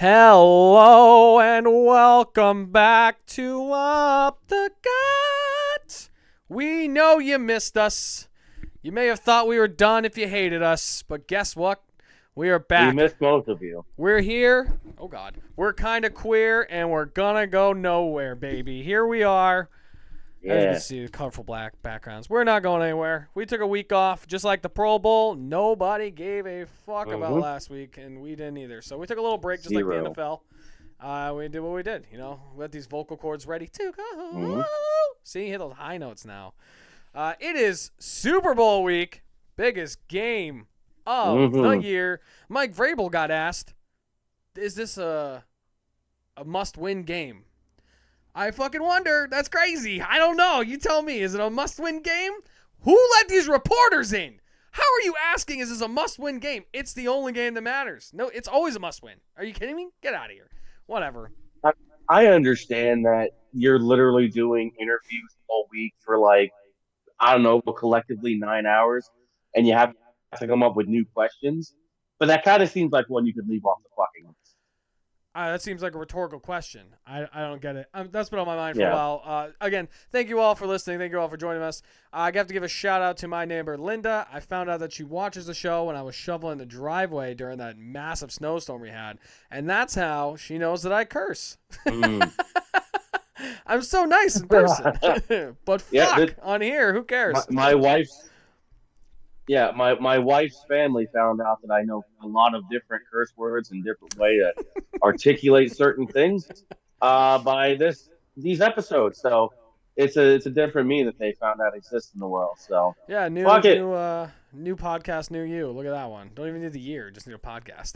Hello and welcome back to Up the Gut. We know you missed us. You may have thought we were done if you hated us, but guess what? We are back. We missed most of you. We're here. Oh, God. We're kind of queer, and we're gonna go nowhere, baby. Here we are. As you can Yeah. see, the colorful black backgrounds. We're not going anywhere. We took a week off, just like the Pro Bowl. Nobody gave a fuck about last week, and we didn't either. So we took a little break, just like the NFL. We did what we did. We had these vocal cords ready to go. See, you hit those high notes now. It is Super Bowl week, biggest game of the year. Mike Vrabel got asked, "Is this a must-win game?" I fucking wonder. That's crazy. I don't know. You tell me. Is it a must-win game? Who let these reporters in? How are you asking, is this a must-win game? It's the only game that matters. No, it's always a must-win. Are you kidding me? Get out of here. Whatever. I understand that you're literally doing interviews all week for I don't know, collectively 9 hours, and you have to come up with new questions. But that kind of seems like one you could leave off the fucking list. That seems like a rhetorical question. I don't get it. That's been on my mind for a while. Again, thank you all for listening. Thank you all for joining us. I have to give a shout out to my neighbor, Linda. I found out that she watches the show when I was shoveling the driveway during that massive snowstorm we had. And that's how she knows that I curse. I'm so nice in person. But fuck, on here, who cares? My wife's family found out that I know a lot of different curse words and different way to articulate certain things by these episodes. So it's a different me that they found out exists in the world. So yeah, new podcast, new you. Look at that one. Don't even need the year, just need a podcast.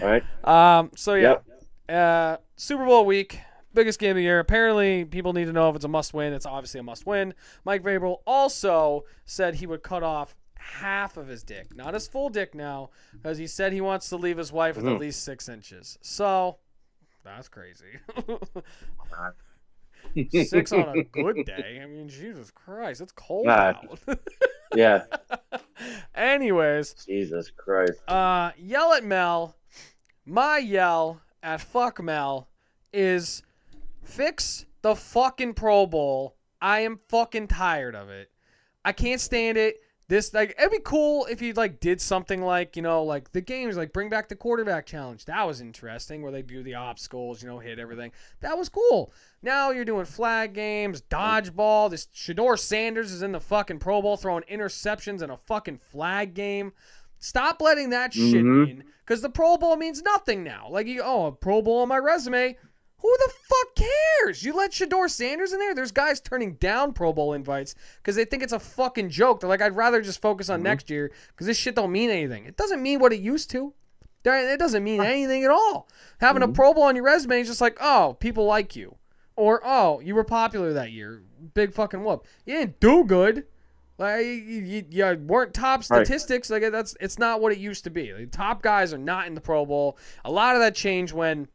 All right. So yeah, Super Bowl week. Biggest game of the year. Apparently, people need to know if it's a must-win. It's obviously a must-win. Mike Vrabel also said he would cut off half of his dick. Not his full dick now, because he said he wants to leave his wife with at least 6 inches. So, that's crazy. 6 on a good day. I mean, Jesus Christ. It's cold out. Yeah. Anyways. Jesus Christ. Yell at Mel. My yell at fuck Mel is... fix the fucking Pro Bowl. I am fucking tired of it. I can't stand it. It'd be cool if you did something like the games, bring back the quarterback challenge. That was interesting, where they do the obstacles, hit everything. That was cool. Now you're doing flag games, dodgeball. This Shedeur Sanders is in the fucking Pro Bowl throwing interceptions in a fucking flag game. Stop letting that shit in, because the Pro Bowl means nothing now. A Pro Bowl on my resume. Who the fuck cares? You let Shedeur Sanders in there? There's guys turning down Pro Bowl invites because they think it's a fucking joke. They're like, I'd rather just focus on next year because this shit don't mean anything. It doesn't mean what it used to. It doesn't mean anything at all. Having a Pro Bowl on your resume is just like, oh, people like you. Or, oh, you were popular that year. Big fucking whoop. You didn't do good. You weren't top statistics. Right. It's not what it used to be. The top guys are not in the Pro Bowl. A lot of that changed when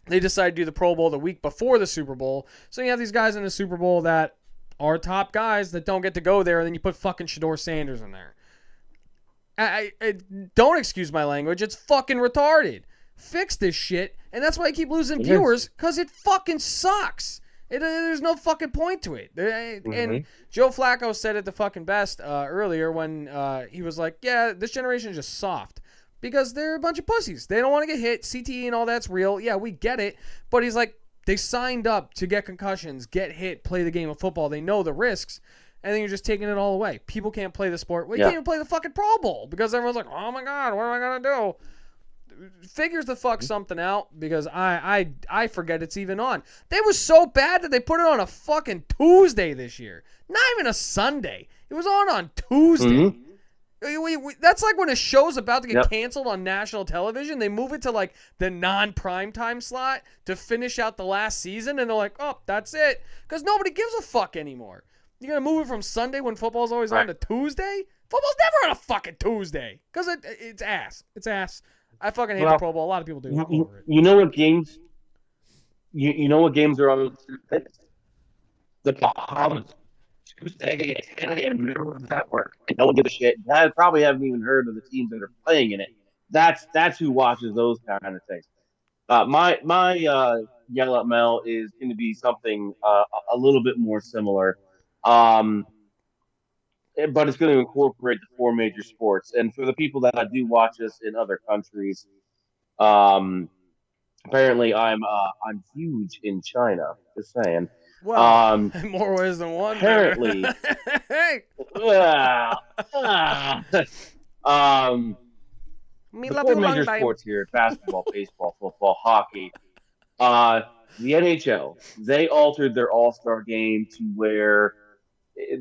they decided to do the Pro Bowl the week before the Super Bowl. So you have these guys in the Super Bowl that are top guys that don't get to go there, and then you put fucking Shedeur Sanders in there. I don't excuse my language. It's fucking retarded. Fix this shit, and that's why I keep losing viewers, because it fucking sucks. There's no fucking point to it. And Joe Flacco said it the fucking best earlier when he was like, yeah, this generation is just soft. Because they're a bunch of pussies. They don't want to get hit. CTE and all that's real. Yeah, we get it. But he's like, they signed up to get concussions, get hit, play the game of football. They know the risks. And then you're just taking it all away. People can't play the sport. Well, you can't even play the fucking Pro Bowl. Because everyone's like, oh my God, what am I going to do? Figures the fuck something out. Because I forget it's even on. They were so bad that they put it on a fucking Tuesday this year. Not even a Sunday. It was on Tuesday. That's like when a show's about to get canceled on national television. They move it to the non-primetime slot to finish out the last season, and they're like, oh, that's it. Because nobody gives a fuck anymore. You're going to move it from Sunday when football's always on to Tuesday? Football's never on a fucking Tuesday. Because it's ass. It's ass. I fucking hate the Pro Bowl. A lot of people do. You know what games? You know what games are on the Bahamas? Tuesday at 10 a.m. middle of that work. No one gives a shit. I probably haven't even heard of the teams that are playing in it. That's who watches those kind of things. My Yell at Mel is going to be something a little bit more similar, um, but it's going to incorporate the four major sports. And for the people that do watch this in other countries, um, apparently I'm huge in China. Just saying. Well, Um, in more ways than one, better. apparently, Hey, uh, um, me the love four you long major time. sports here: basketball, baseball, football, hockey. Uh, the NHL, they altered their All Star game to where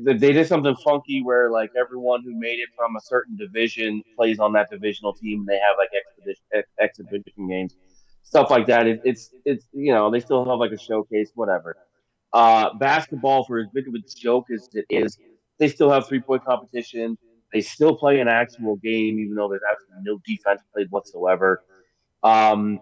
they did something funky where like everyone who made it from a certain division plays on that divisional team. And they have like exhibition games, stuff like that. It's they still have like a showcase, whatever. Basketball, for as big of a joke as it is, they still have 3-point competition. They still play an actual game, even though there's absolutely no defense played whatsoever. Um,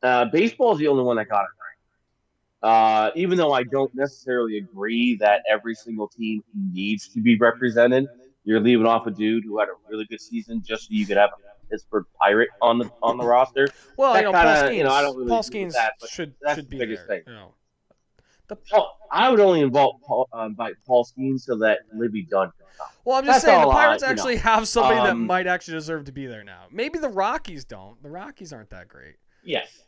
Baseball is the only one that got it. Even though I don't necessarily agree that every single team needs to be represented, you're leaving off a dude who had a really good season just so you could have a Pittsburgh Pirate on the roster. Well, That Paul kind of I Skeens. don't really Paul agree with Skeens that, but that's should the be biggest there. thing. The I would only invite Paul Skeens so that Libby Dunn can come. Well, I'm just That's saying the all. Pirates actually have somebody that Um, might actually deserve to be there now. Maybe the Rockies don't. The Rockies aren't that great. yes.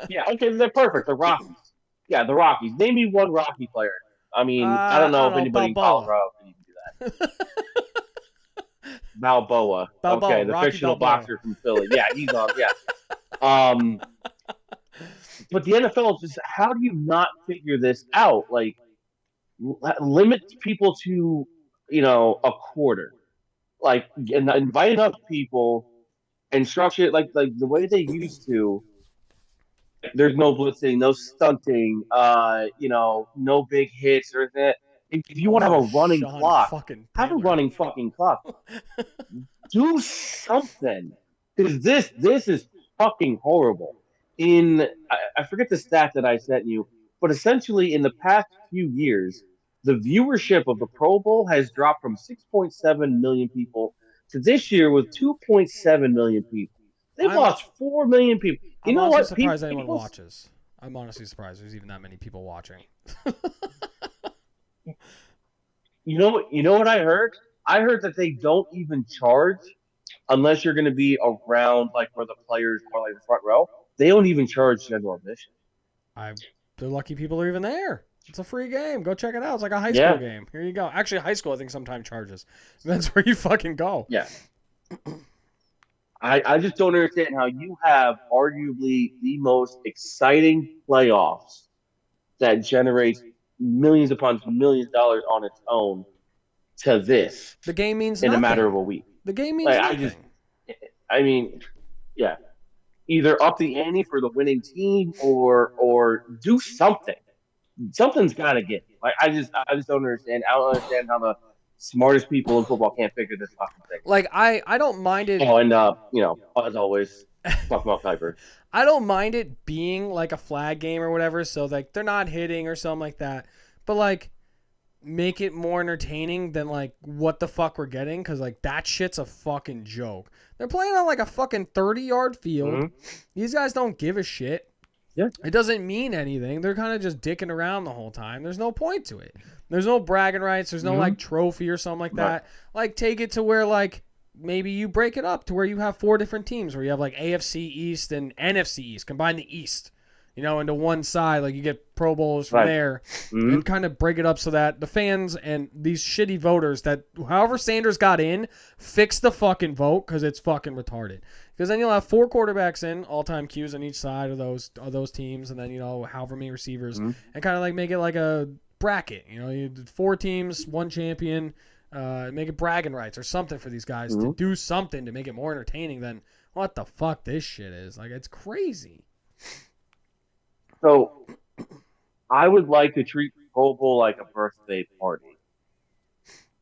Yeah. Okay. They're perfect. The Rockies. Yeah, the Rockies. Name me one Rocky player. I mean, I don't I know don't if know, anybody in Balboa. Colorado can even do that. Balboa. Okay, Balboa, the Rocky fictional Balboa. boxer from Philly. Yeah, he's on. Yeah. Um, but the NFL is just how do you not figure this out? Like, limit people to a quarter. Like, and invite enough people and structure it like the way they used to. There's no blitzing, no stunting, no big hits or that. If you want to have Oh, a running Sean clock, fucking have a Taylor. running fucking clock. Do something because this is fucking horrible. I forget the stat that I sent you, but essentially in the past few years, the viewership of the Pro Bowl has dropped from 6.7 million people to this year with 2.7 million people. They've I'm lost 4 million people. You I'm know honestly what? surprised anyone People, watches. I'm honestly surprised there's even that many people watching. you know what I heard? I heard that they don't even charge unless you're going to be around like where the players are, like the front row. They don't even charge general admission. I The lucky people are even there. It's a free game. Go check it out. It's like a high school Yeah, game. Here you go. Actually, high school I think sometimes charges. That's where you fucking go. yeah. I just don't understand how you have arguably the most exciting playoffs that generates millions upon millions of dollars on its own to this The game means in a matter of nothing. a week. The game means Like nothing. I mean, yeah, either up the ante for the winning team or do something. Something's got to give. Like I just don't understand. I don't understand how the smartest people in football can't figure this fucking thing. Like I don't mind it. Oh, and as always, fuck Mel Kiper. I don't mind it being like a flag game or whatever, so like they're not hitting or something like that. But like make it more entertaining than like what the fuck we're getting, because like that shit's a fucking joke. They're playing on like a fucking 30-yard field. Mm-hmm. These guys don't give a shit. Yeah. It doesn't mean anything. They're kind of just dicking around the whole time. There's no point to it. There's no bragging rights. There's no like trophy or something like that. Like take it to where like maybe you break it up to where you have 4 different teams where you have like AFC East and NFC East. Combine the East, into one side. Like you get Pro Bowlers from there and kind of break it up so that the fans and these shitty voters that however Sanders got in, fix the fucking vote because it's fucking retarded. Because then you'll have 4 quarterbacks in all-time Qs on each side of those teams, and then however many receivers, and kind of like make it like a bracket. You 4 teams, 1 champion. Make it bragging rights or something for these guys to do something to make it more entertaining than what the fuck this shit is. Like it's crazy. So I would like to treat Pro Bowl like a birthday party.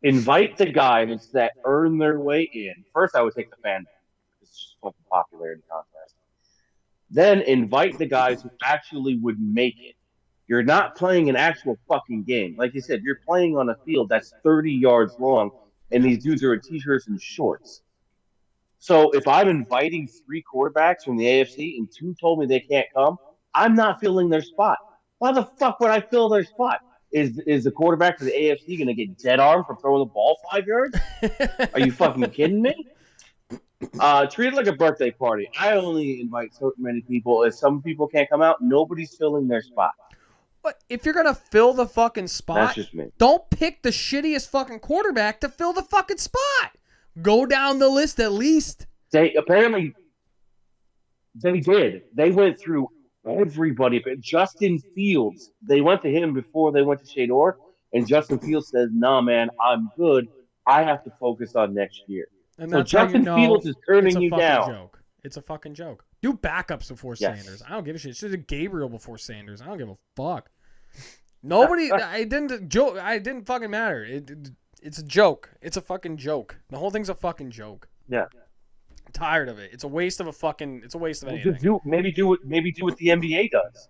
Invite the guys that earn their way in. First, I would take the fan. It's just a popularity contest. Then invite the guys who actually would make it. You're not playing an actual fucking game. Like you said, you're playing on a field that's 30 yards long, and these dudes are in t-shirts and shorts. So if I'm inviting 3 quarterbacks from the AFC and 2 told me they can't come, I'm not filling their spot. Why the fuck would I fill their spot? Is the quarterback for the AFC going to get dead arm from throwing the ball 5 yards? Are you fucking kidding me? Treat it like a birthday party. I only invite so many people. If some people can't come out, nobody's filling their spot. But if you're gonna fill the fucking That's spot, just me. don't pick the shittiest fucking quarterback to fill the fucking spot. Go down the list at least. They apparently they did. They went through everybody, but Justin Fields. They went to him before they went to Shador, and Justin Fields says, "Nah, man, I'm good. I have to focus on next year." And So that's how you Justin know Fields is it's turning a you fucking down. joke. It's a fucking joke. Do backups before Yes. Sanders. I don't give a shit. Should have Gabriel before Sanders. I don't give a fuck. Nobody. I didn't joke. I didn't fucking matter. It's a joke. It's a fucking joke. The whole thing's a fucking joke. Yeah. I'm tired of it. It's a waste of a fucking. It's a waste of Well, anything. just do what the NBA does.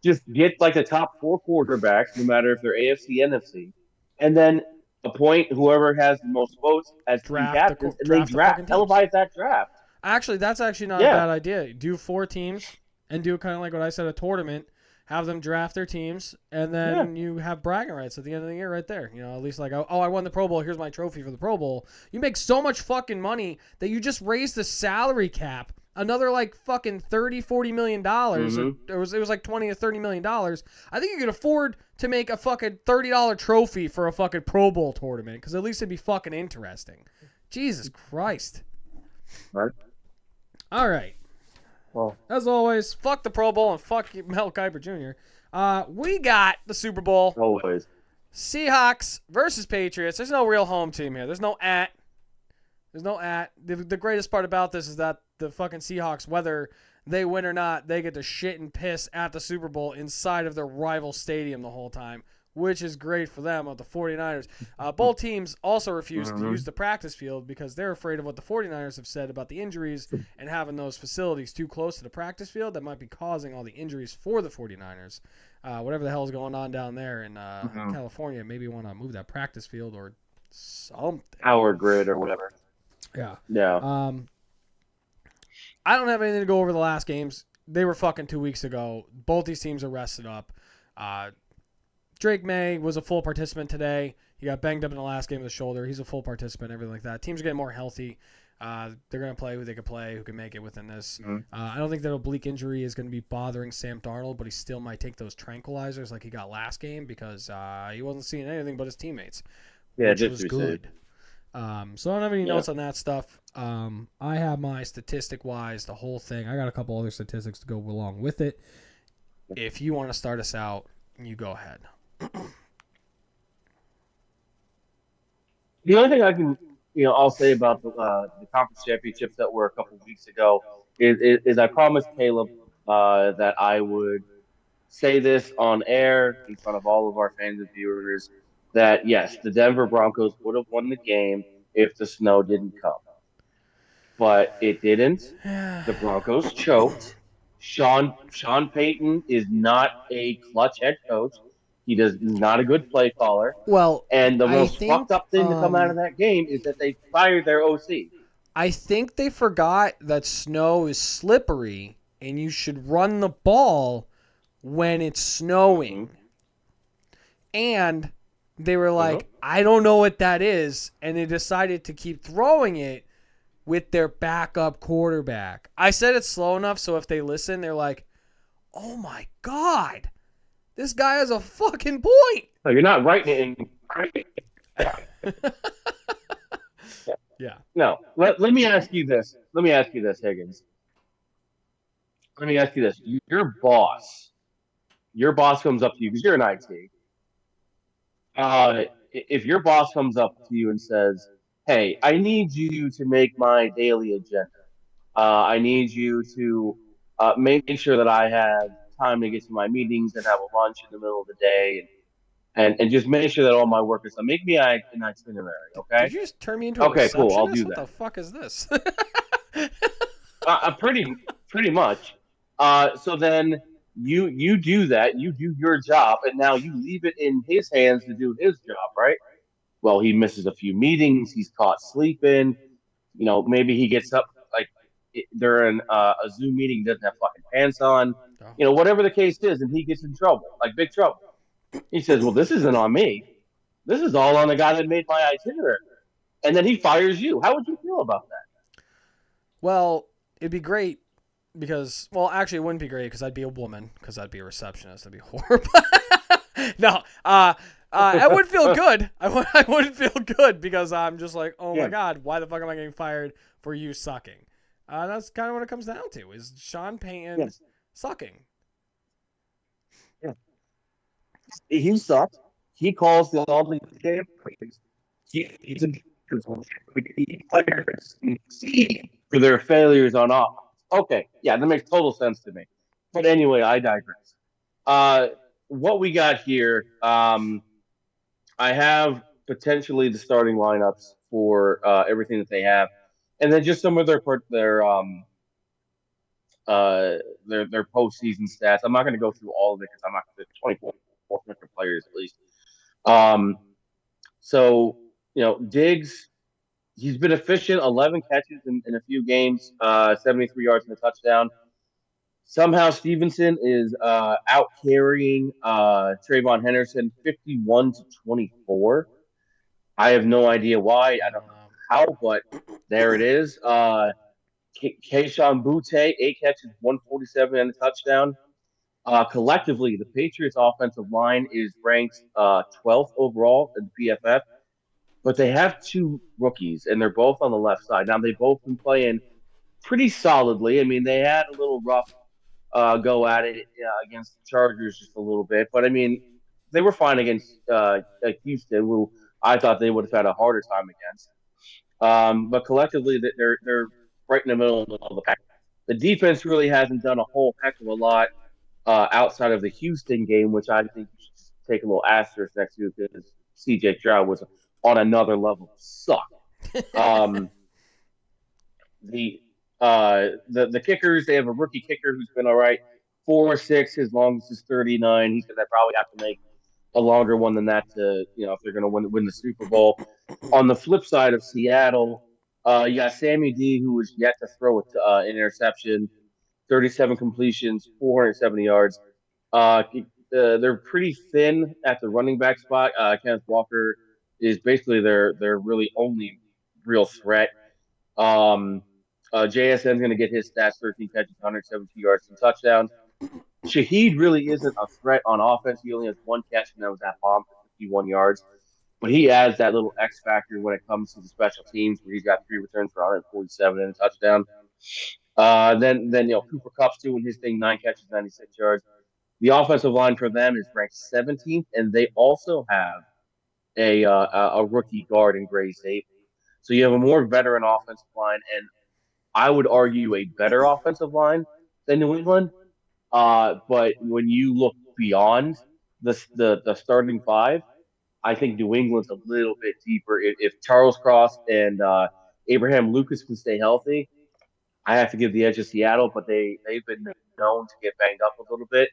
Just get like the top 4 quarterbacks, no matter if they're AFC, NFC, and then appoint whoever has the most votes as team Draft the captains, co- and they draft the fucking teams. televise that draft. Actually, that's actually not a Yeah. bad idea. Do 4 teams and do kind of like what I said, a tournament. Have them draft their teams, and then you have bragging rights at the end of the year right there. You know, at least like, oh, I won the Pro Bowl. Here's my trophy for the Pro Bowl. You make so much fucking money that you just raised the salary cap another like fucking $30-40 million. It was like $20 or $30 million. I think you could afford to make a fucking $30 trophy for a fucking Pro Bowl tournament, because at least it'd be fucking interesting. Jesus Christ. Right. All right. Well, As always, fuck the Pro Bowl and fuck Mel Kiper Jr. We got the Super Bowl. always. Seahawks versus Patriots. There's no real home team here. There's no at. The greatest part about this is that the fucking Seahawks, whether they win or not, they get to shit and piss at the Super Bowl inside of their rival stadium the whole time, which is great for them with the 49ers. Both teams also refuse to use the practice field because they're afraid of what the 49ers have said about the injuries and having those facilities too close to the practice field that might be causing all the injuries for the 49ers. Whatever the hell is going on down there in California, maybe want to move that practice field or something. Power grid or whatever. Yeah. Yeah. I don't have anything to go over the last games. They were fucking 2 weeks ago. Both these teams are rested up. Drake May was a full participant today. He got banged up in the last game with the shoulder. He's a full participant, everything like that. Teams are getting more healthy. They're going to play who they can play, who can make it within this. I don't think that oblique injury is going to be bothering Sam Darnold, but he still might take those tranquilizers like he got last game because he wasn't seeing anything but his teammates, which just was to be good. safe. So I don't have any notes on that stuff. I have my statistic-wise, the whole thing. I got a couple other statistics to go along with it. If you want to start us out, you go ahead. The only thing I can, I'll say about the conference championships that were a couple weeks ago is I promised Caleb that I would say this on air in front of all of our fans and viewers that yes, the Denver Broncos would have won the game if the snow didn't come, but it didn't. The Broncos choked. Sean Payton is not a clutch head coach. He's not a good play caller. Well, And the I most think, fucked up thing to come out of that game is that they fired their OC. I think they forgot that snow is slippery and you should run the ball when it's snowing. And they were like, I don't know what that is. And they decided to keep throwing it with their backup quarterback. I said it slow enough so if they listen, they're like, oh my God, this guy has a fucking point. So you're not writing it in. Yeah. No. Let me ask you this. Higgins. Let me ask you this. Your boss comes up to you because you're an IT. If your boss comes up to you and says, "Hey, I need you to make my daily agenda. I need you to make sure that I have time to get to my meetings and have a lunch in the middle of the day, and just make sure that all my work is done. Make me an itinerary, okay?" Did you just turn me into a Okay, cool. I'll receptionist? do What that. the fuck is this? Pretty much. So then you do that. You do your job, and now you leave it in his hands to do his job, right? Well, he misses a few meetings. He's caught sleeping. maybe he gets up like during a Zoom meeting, doesn't have fucking pants on, Oh. whatever the case is, and he gets in trouble, like big trouble. He says, "Well, this isn't on me. This is all on the guy that made my itinerary," and then he fires you. How would you feel about Well, it'd be great because, well, actually, it wouldn't be great because I'd be a woman because I'd be a receptionist. That'd be horrible. No, I wouldn't feel that? good. I wouldn't feel good because I'm just like, oh my Yeah. God, why the fuck am I getting fired for you sucking? That's kind of what it comes down to is Sean Payton Yes. sucking. Yeah. He sucks. He calls all the damn plays. He's in players for their failures on offense. Okay, yeah, that makes total sense to me. But anyway, I digress. Uh, what we got here, I have potentially the starting lineups for everything that they have, and then just some of uh, their postseason stats. I'm not going to go through all of it because I'm not the 24 different players at least. Um, so Diggs, he's been efficient, 11 catches in a few games, 73 yards and a touchdown. Somehow Stevenson is out carrying Trayvon Henderson 51-24. I have no idea why. I I don't don't know know. how, but there it is. Keishawn Butte, 8 catches, 147 and a touchdown. Collectively, the Patriots' offensive line is ranked 12th overall in PFF, but they have two rookies, and they're both on the left side. Now, they've both been playing pretty solidly. I mean, they had a little rough go at it against the Chargers just a little bit, but I mean, they were fine against Houston, who I thought they would have had a harder time against. But collectively, they're right in the middle of the pack. The defense really hasn't done a whole heck of a lot outside of the Houston game, which I think you should take a little asterisk next to because CJ Stroud was on another level. Suck. Um, the kickers, they have a rookie kicker who's been all right. 4-6, his longest is 39. He's gonna probably have to make a longer one than that to if they're gonna win the Super Bowl. On the flip side of Seattle, you got Sammy D, who was yet to throw an interception, 37 completions, 470 yards. They're pretty thin at the running back spot. Kenneth Walker is basically their really only real threat. Um, JSN's going to get his stats: 13 catches, 172 yards, and touchdowns. Shaheed really isn't a threat on offense. He only has one catch, and that was that bomb for 51 yards. But he adds that little X factor when it comes to the special teams, where he's got 3 returns for 147 and a touchdown. Then Cooper Kupp's doing his thing, 9 catches, 96 yards. The offensive line for them is ranked 17th, and they also have a rookie guard in Gray Zape. So you have a more veteran offensive line, and I would argue a better offensive line than New England. But when you look beyond the starting five, I think New England's a little bit deeper. If Charles Cross and Abraham Lucas can stay healthy, I have to give the edge to Seattle, but they've been known to get banged up a little bit,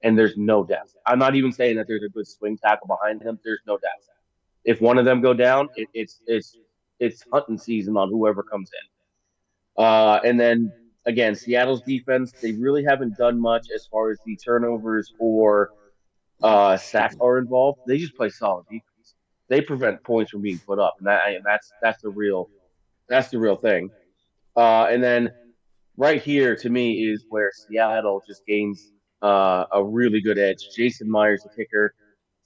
and there's no depth. I'm not even saying that there's a good swing tackle behind him. There's no depth. If one of them go down, it's hunting season on whoever comes in. And then again, Seattle's defense, they really haven't done much as far as the turnovers or sacks are involved. They just play solid defense. They prevent points from being put up, and that's the real thing. And then right here to me is where Seattle just gains a really good edge. Jason Myers, the kicker,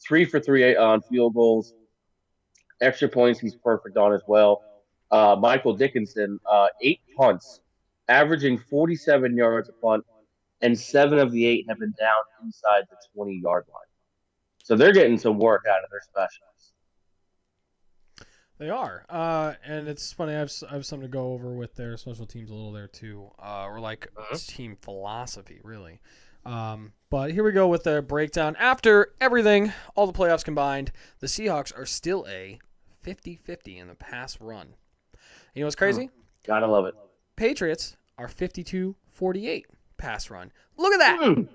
3 for 3 on field goals, extra points. He's perfect on as well. Michael Dickinson, 8 punts, averaging 47 yards a punt, and 7 of the 8 have been down inside the 20-yard line. So they're getting some work out of their specialists. They are, and it's funny. I have something to go over with their special teams a little there too, or like team philosophy, really. But here we go with the breakdown. After everything, all the playoffs combined, the Seahawks are still a 50-50 in the pass run. You know what's crazy? Gotta love it. Patriots are 52-48 pass run. Look at that.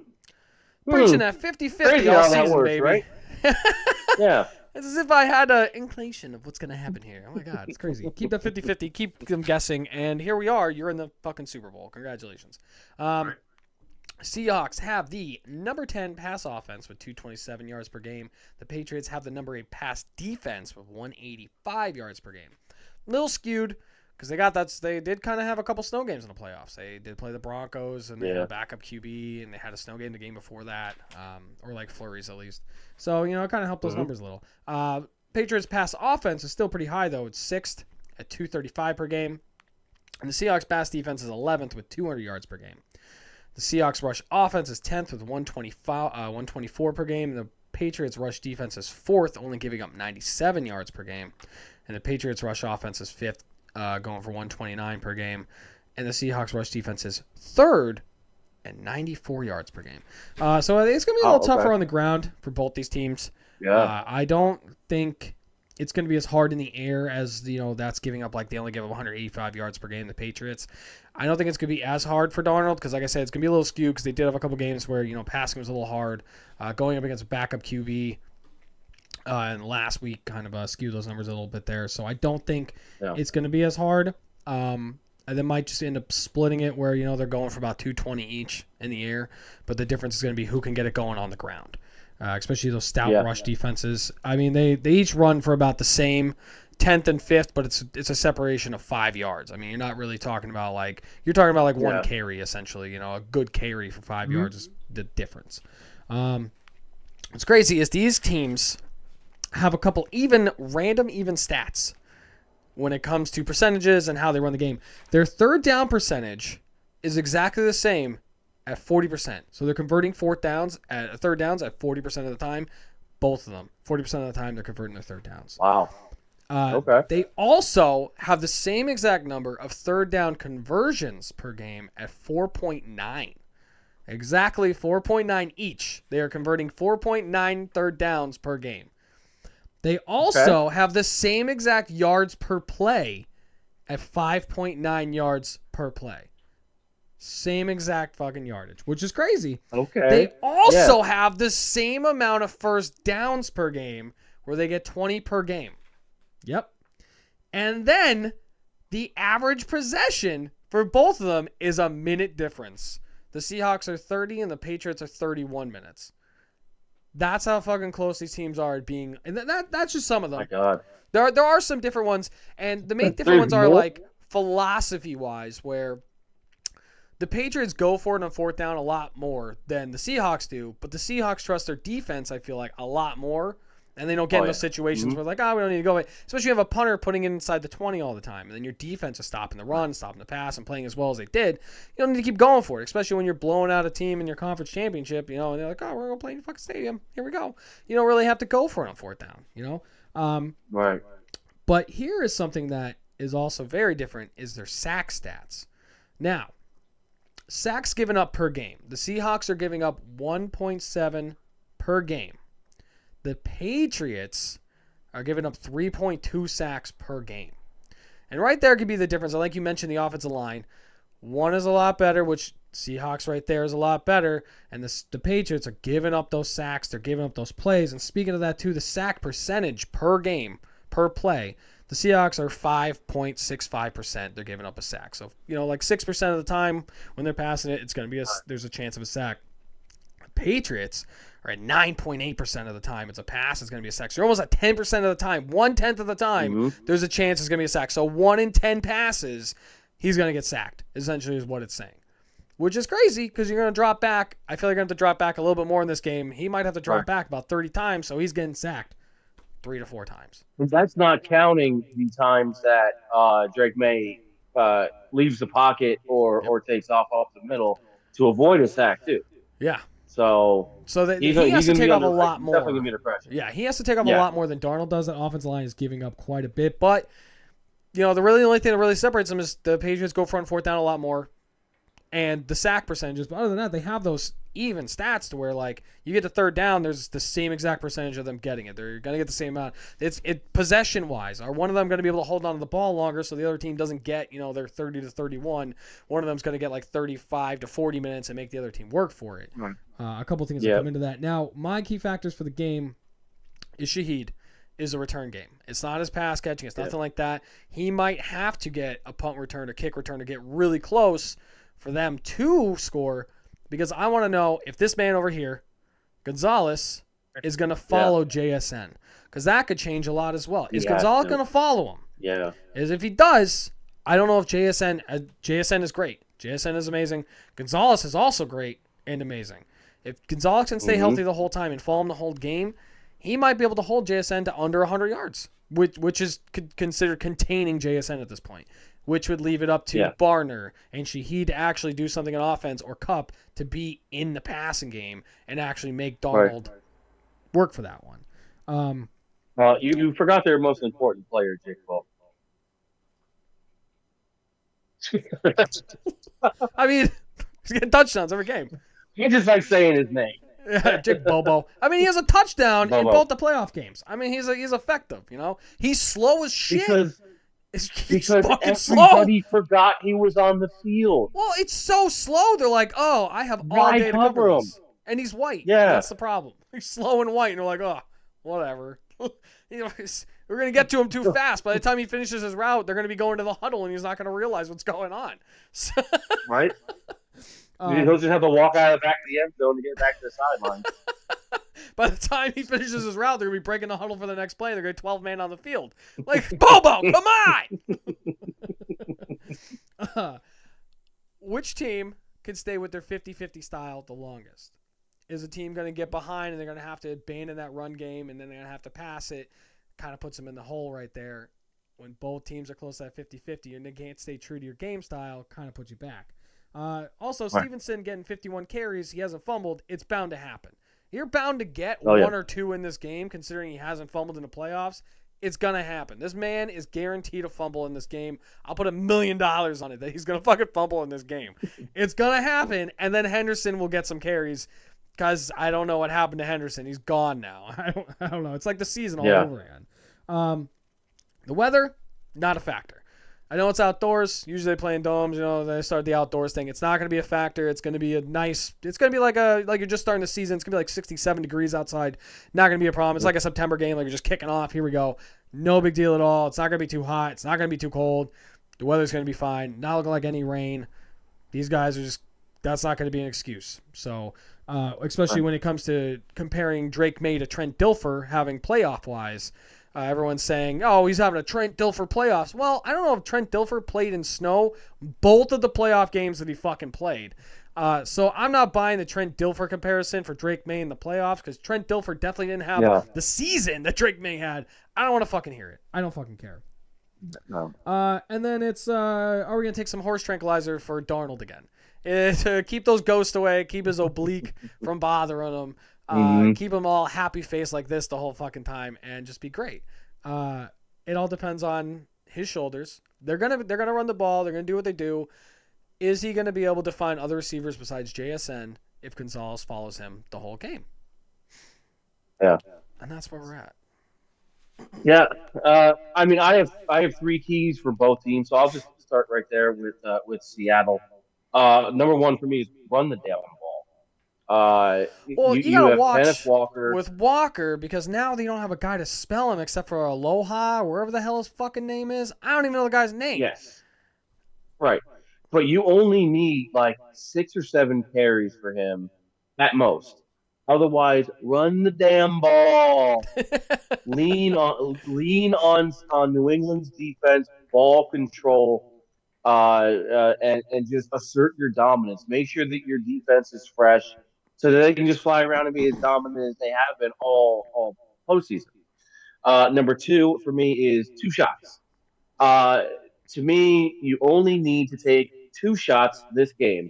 Preaching that 50-50 all Crazy how that season, works, baby. right? Yeah. It's as if I had an inclination of what's going to happen here. Oh, my God. It's crazy. Keep that 50-50. Keep them guessing. And here we are. You're in the fucking Super Bowl. Congratulations. Seahawks have the number 10 pass offense with 227 yards per game. The Patriots have the number 8 pass defense with 185 yards per game. A little skewed because they did kind of have a couple snow games in the playoffs. They did play the Broncos, and they had a backup QB, and they had a snow game the game before that, or like flurries at least. So, it kind of helped those numbers a little. Patriots pass offense is still pretty high, though. It's 6th at 235 per game. And the Seahawks pass defense is 11th with 200 yards per game. The Seahawks rush offense is 10th with 124 per game. And the Patriots rush defense is 4th, only giving up 97 yards per game. And the Patriots rush offense is 5th, going for 129 per game. And the Seahawks rush defense is 3rd at 94 yards per game. So it's going to be a little tougher on the ground for both these teams. Yeah. I don't think it's going to be as hard in the air as, that's giving up, like, they only give up 185 yards per game, the Patriots. I don't think it's going to be as hard for Darnold because, like I said, it's going to be a little skewed because they did have a couple games where, passing was a little hard. Going up against a backup QB and last week kind of skewed those numbers a little bit there. So I don't think it's going to be as hard. And they might just end up splitting it where, they're going for about 220 each in the air. But the difference is going to be who can get it going on the ground. Especially those stout rush defenses. I mean, they each run for about the same 10th and 5th, but it's a separation of 5 yards. I mean, you're not really talking about one carry essentially. A good carry for 5 yards is the difference. What's crazy is these teams have a couple random stats when it comes to percentages and how they run the game. Their third down percentage is exactly the same at 40%. So they're converting third downs at 40% of the time. Both of them. 40% of the time they're converting their third downs. Wow. Okay. They also have the same exact number of third down conversions per game at 4.9. Exactly 4.9 each. They are converting 4.9 third downs per game. They also have the same exact yards per play at 5.9 yards per play. Same exact fucking yardage, which is crazy. Okay. They also have the same amount of first downs per game where they get 20 per game. Yep. And then the average possession for both of them is a minute difference. The Seahawks are 30 and the Patriots are 31 minutes. That's how fucking close these teams are at being. And that's just some of them. My God. There are some different ones. And the main different ones are like philosophy-wise where the Patriots go for it on fourth down a lot more than the Seahawks do, but the Seahawks trust their defense, I feel like, a lot more, and they don't get in those situations where we don't need to go. Especially if you have a punter putting it inside the 20 all the time, and then your defense is stopping the run, stopping the pass, and playing as well as they did. You don't need to keep going for it, especially when you're blowing out a team in your conference championship, and they're like, we're going to play in the fucking stadium. Here we go. You don't really have to go for it on fourth down, Right. But here is something that is also very different is their sack stats. Now, sacks given up per game. The Seahawks are giving up 1.7 per game. The Patriots are giving up 3.2 sacks per game. And right there could be the difference. I like you mentioned the offensive line. One is a lot better, which Seahawks right there is a lot better. And the Patriots are giving up those sacks. They're giving up those plays. And speaking of that too, the sack percentage per game, per play, the Seahawks are 5.65%. They're giving up a sack. So, like 6% of the time when they're passing it, it's going to be there's a chance of a sack. The Patriots are at 9.8% of the time. It's a pass. It's going to be a sack. So you're almost at 10% of the time. 1/10 of the time, there's a chance it's going to be a sack. So 1 in 10 passes, he's going to get sacked, essentially is what it's saying. Which is crazy because you're going to drop back. I feel like you're going to have to drop back a little bit more in this game. He might have to drop back about 30 times, so he's getting sacked 3 to 4 times. That's not counting the times that Drake May leaves the pocket or takes off the middle to avoid a sack too. Yeah. So he has to take off a lot more. Definitely gonna be under pressure. Yeah, he has to take off a lot more than Darnold does. That offensive line is giving up quite a bit. But the only thing that really separates them is the Patriots go for it on fourth down a lot more, and the sack percentages. But other than that, they have those even stats to where like you get to third down, there's the same exact percentage of them getting it. They're gonna get the same amount. It's possession wise. Are one of them gonna be able to hold on to the ball longer so the other team doesn't get their 30 to 31? One of them's gonna get like 35 to 40 minutes and make the other team work for it. A couple things that come into that. Now, my key factors for the game is Shaheed. is a return game. It's not his pass catching. It's nothing like that. He might have to get a punt return or kick return to get really close for them to score, because I want to know if this man over here, Gonzalez, is going to follow JSN, because that could change a lot as well. Is Gonzalez going to follow him? Yeah. Is if he does, I don't know if JSN is great. JSN is amazing. Gonzalez is also great and amazing. If Gonzalez can stay healthy the whole time and follow him the whole game, he might be able to hold JSN to under 100 yards, which is considered containing JSN at this point, which would leave it up to Barner and Shaheed to actually do something on offense, or Kupp to be in the passing game and actually make Darnold work for that one. You forgot their most important player, Jake Paul. I mean, he's getting touchdowns every game. You just like saying his name. Yeah, Jake Bobo. I mean, he has a touchdown in both the playoff games. I mean, he's effective. You know, he's slow as shit. Because everybody forgot he was on the field. Well, it's so slow. They're like, oh, I have all day to cover him, and he's white. Yeah, that's the problem. He's slow and white, and they're like, oh, whatever. You know, we're gonna get to him too fast. By the time he finishes his route, they're gonna be going to the huddle, and he's not gonna realize what's going on. So, right. He'll just have to walk out of the back of the end zone to get back to the sideline. By the time he finishes his route, they're going to be breaking the huddle for the next play. They're going to 12 man on the field. Like, Bobo, come on! Which team can stay with their 50-50 style the longest? Is a team going to get behind and they're going to have to abandon that run game, and then they're going to have to pass it? Kind of puts them in the hole right there. When both teams are close to that 50-50 and they can't stay true to your game style, kind of puts you back. Also, Stevenson getting 51 carries. He hasn't fumbled. It's bound to happen. You're bound to get one or two in this game, considering he hasn't fumbled in the playoffs. It's going to happen. This man is guaranteed a fumble in this game. I'll put $1 million on it that he's going to fucking fumble in this game. It's going to happen, and then Henderson will get some carries, because I don't know what happened to Henderson. He's gone now. I don't know. It's like the season all over again. The weather, not a factor. I know it's outdoors. Usually they play in domes. You know, they start the outdoors thing. It's not going to be a factor. It's going to be it's going to be like you're just starting the season. It's going to be like 67 degrees outside. Not going to be a problem. It's like a September game. Like you're just kicking off. Here we go. No big deal at all. It's not going to be too hot. It's not going to be too cold. The weather's going to be fine. Not looking like any rain. These guys are that's not going to be an excuse. So, especially when it comes to comparing Drake May to Trent Dilfer having playoff-wise, everyone's saying, oh, he's having a Trent Dilfer playoffs. Well, I don't know if Trent Dilfer played in snow both of the playoff games that he fucking played. So I'm not buying the Trent Dilfer comparison for Drake May in the playoffs, because Trent Dilfer definitely didn't have the season that Drake May had. I don't want to fucking hear it. I don't fucking care. No. And then it's, are we going to take some horse tranquilizer for Darnold again? To keep those ghosts away, keep his oblique from bothering him. Keep them all happy face like this the whole fucking time, and just be great. It all depends on his shoulders. They're gonna run the ball. They're gonna do what they do. Is he gonna be able to find other receivers besides JSN if Gonzalez follows him the whole game? Yeah, and that's where we're at. Yeah, I mean, I have three keys for both teams, so I'll just start right there with Seattle. Number one for me is run the damn ball. Well, you gotta watch Kenneth Walker. With Walker, because now they don't have a guy to spell him except for Aloha, wherever the hell his fucking name is. I don't even know the guy's name. Yes. Right. But you only need like 6 or 7 carries for him at most. Otherwise, run the damn ball. lean on New England's defense, ball control. And just assert your dominance. Make sure that your defense is fresh, so that they can just fly around and be as dominant as they have been all postseason. Number 2 for me is 2 shots. To me, you only need to take 2 shots this game,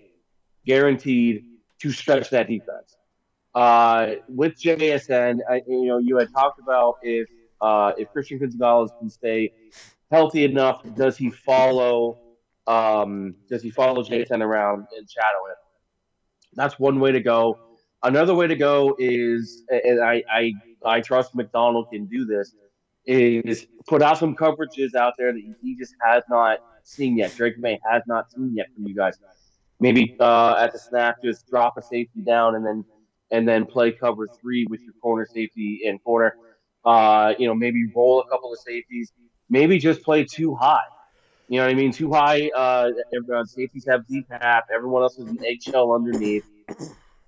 guaranteed, to stretch that defense. With JSN, you had talked about if Christian Gonzalez can stay healthy enough, does he follow JSN around and shadow him? That's one way to go. Another way to go is, and I trust McDonald can do this, is put out some coverages out there that he just has not seen yet. Drake May has not seen yet from you guys. Maybe at the snap, just drop a safety down and then play cover 3 with your corner safety and corner. Maybe roll a couple of safeties. Maybe just play too high. You know what I mean? Too high. Safeties have deep half. Everyone else is an eggshell underneath.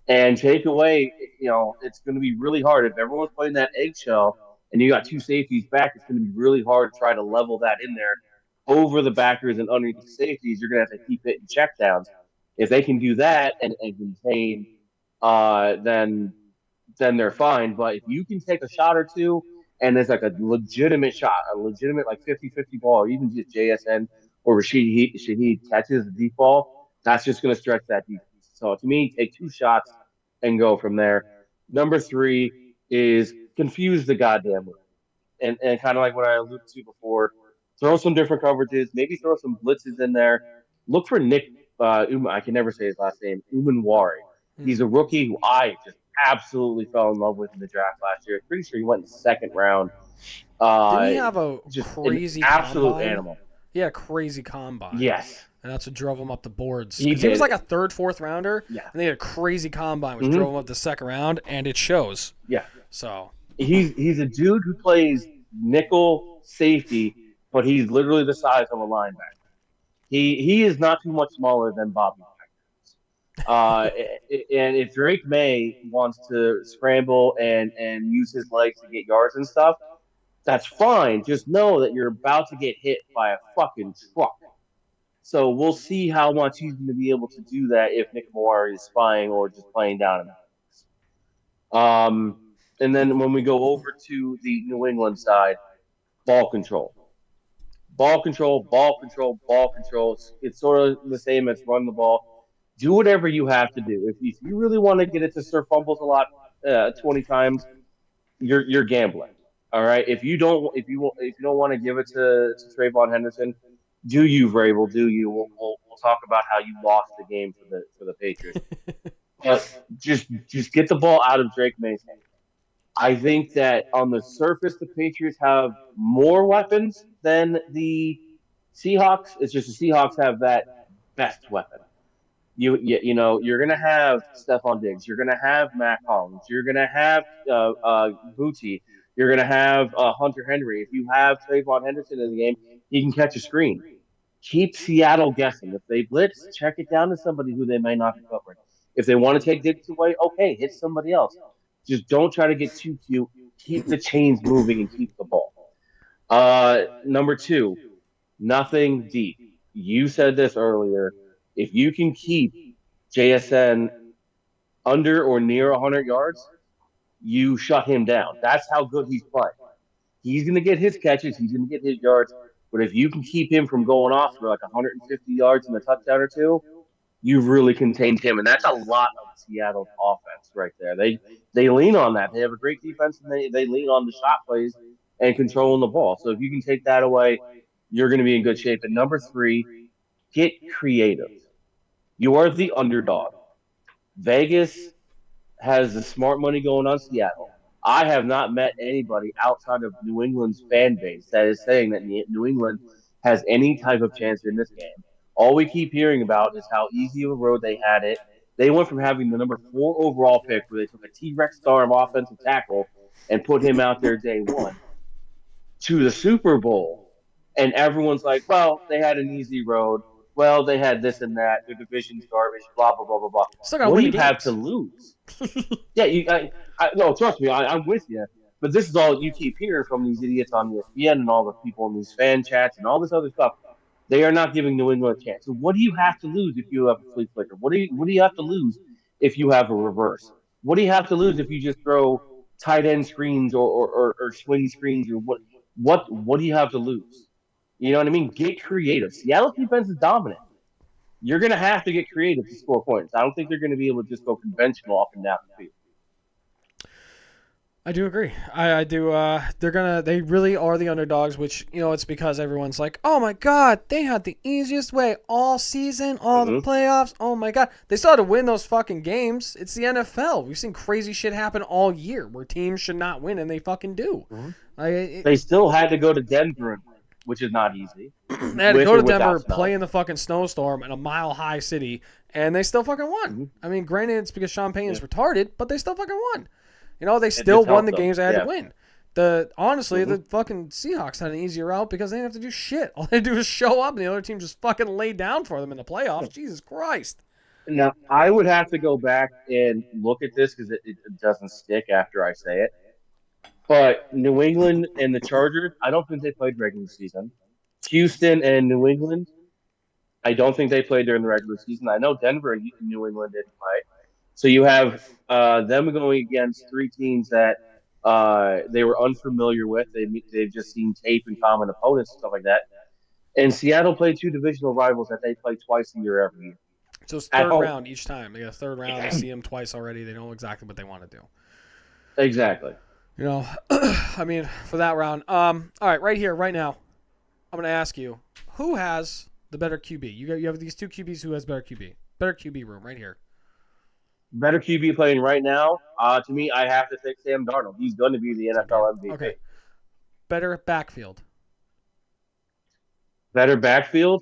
And take away, it's going to be really hard if everyone's playing that eggshell and you got two safeties back. It's going to be really hard to try to level that in there over the backers and underneath the safeties. You're going to have to keep hitting checkdowns. If they can do that and contain, then they're fine. But if you can take a shot or two and there's like a legitimate shot, a legitimate like 50-50 ball, or even just JSN or Shaheed catches the deep ball, that's just going to stretch that defense. So to me, take two shots and go from there. Number three is confuse the goddamn league. And kind of like what I alluded to before, throw some different coverages, maybe throw some blitzes in there. Look for Nick, I can never say his last name, Umanwari. He's a rookie who I just absolutely fell in love with in the draft last year. Pretty sure he went in the second round. Didn't he have a just crazy an absolute combine? animal? He had a crazy combine. Yes. And that's what drove him up the boards. He was like a third, fourth rounder. Yeah. And they had a crazy combine, which drove him up the second round, and it shows. Yeah. So he's a dude who plays nickel safety, but he's literally the size of a linebacker. He is not too much smaller than Bobby Wagner. And if Drake May wants to scramble and use his legs to get yards and stuff, that's fine. Just know that you're about to get hit by a fucking truck. So we'll see how much he's going to be able to do that if Nick Moore is spying or just playing down in the And then when we go over to the New England side, ball control. Ball control, ball control, ball control. It's sort of the same as run the ball. Do whatever you have to do. If you really want to get it to Sir Fumbles a lot, 20 times, you're gambling. All right. If you don't want to give it to Trayvon Henderson, do you, Vrabel? Do you? We'll talk about how you lost the game for the Patriots. But just get the ball out of Drake May's hand. I think that on the surface, the Patriots have more weapons than the Seahawks. It's just the Seahawks have that best weapon. You're going to have Stephon Diggs. You're going to have Matt Collins. You're going to have Booty. You're going to have Hunter Henry. If you have Trayvon Henderson in the game, he can catch a screen. Keep Seattle guessing. If they blitz, check it down to somebody who they may not be covering. If they want to take Diggs away, okay, hit somebody else. Just don't try to get too cute. Keep the chains moving and keep the ball. Number two, nothing deep. You said this earlier. If you can keep JSN under or near 100 yards, you shut him down. That's how good he's playing. He's going to get his catches. He's going to get his yards. But if you can keep him from going off for like 150 yards and a touchdown or two, you've really contained him. And that's a lot of Seattle's offense right there. They lean on that. They have a great defense, and they lean on the shot plays and controlling the ball. So if you can take that away, you're going to be in good shape. And number three, get creative. You are the underdog. Vegas has the smart money going on Seattle. I have not met anybody outside of New England's fan base that is saying that New England has any type of chance in this game. All we keep hearing about is how easy of a road they had it. They went from having the number 4 overall pick, where they took a T-Rex star of offensive tackle and put him out there day one, to the Super Bowl. And everyone's like, well, they had an easy road. Well, they had this and that. Their division's garbage, blah, blah, blah, blah, blah. What do you have to lose? Yeah, no, trust me, I'm with you. But this is all you keep hearing from these idiots on ESPN and all the people in these fan chats and all this other stuff. They are not giving New England a chance. So what do you have to lose if you have a flea flicker? What do you have to lose if you have a reverse? What do you have to lose if you just throw tight end screens or swing screens or what do you have to lose? You know what I mean? Get creative. Seattle defense is dominant. You're going to have to get creative to score points. I don't think they're going to be able to just go conventional up and down the field. I do agree. I do. They really are the underdogs, which, it's because everyone's like, oh my God, they had the easiest way all season, all the playoffs. Oh my God. They still had to win those fucking games. It's the NFL. We've seen crazy shit happen all year where teams should not win and they fucking do. They still had to go to Denver, which is not easy. They had to go to Denver, play in the fucking snowstorm in a mile-high city, and they still fucking won. I mean, granted, it's because Sean Payton is retarded, but they still fucking won. They still won the games they had to win. Honestly, the fucking Seahawks had an easier route because they didn't have to do shit. All they do is show up, and the other team just fucking laid down for them in the playoffs. Jesus Christ. Now, I would have to go back and look at this because it doesn't stick after I say it. But New England and the Chargers, I don't think they played regular season. Houston and New England, I don't think they played during the regular season. I know Denver and New England didn't play. So you have them going against three teams that they were unfamiliar with. They've just seen tape and common opponents and stuff like that. And Seattle played two divisional rivals that they play twice a year every year. So it's third round each time. They get a third round. They see them twice already. They know exactly what they want to do. Exactly. You know, I mean, for that round. All right, right here, right now, I'm going to ask you, who has the better QB? You have these two QBs. Who has better QB? Better QB room right here. Better QB playing right now. To me, I have to take Sam Darnold. He's going to be the NFL MVP. Okay. Better backfield. Better backfield.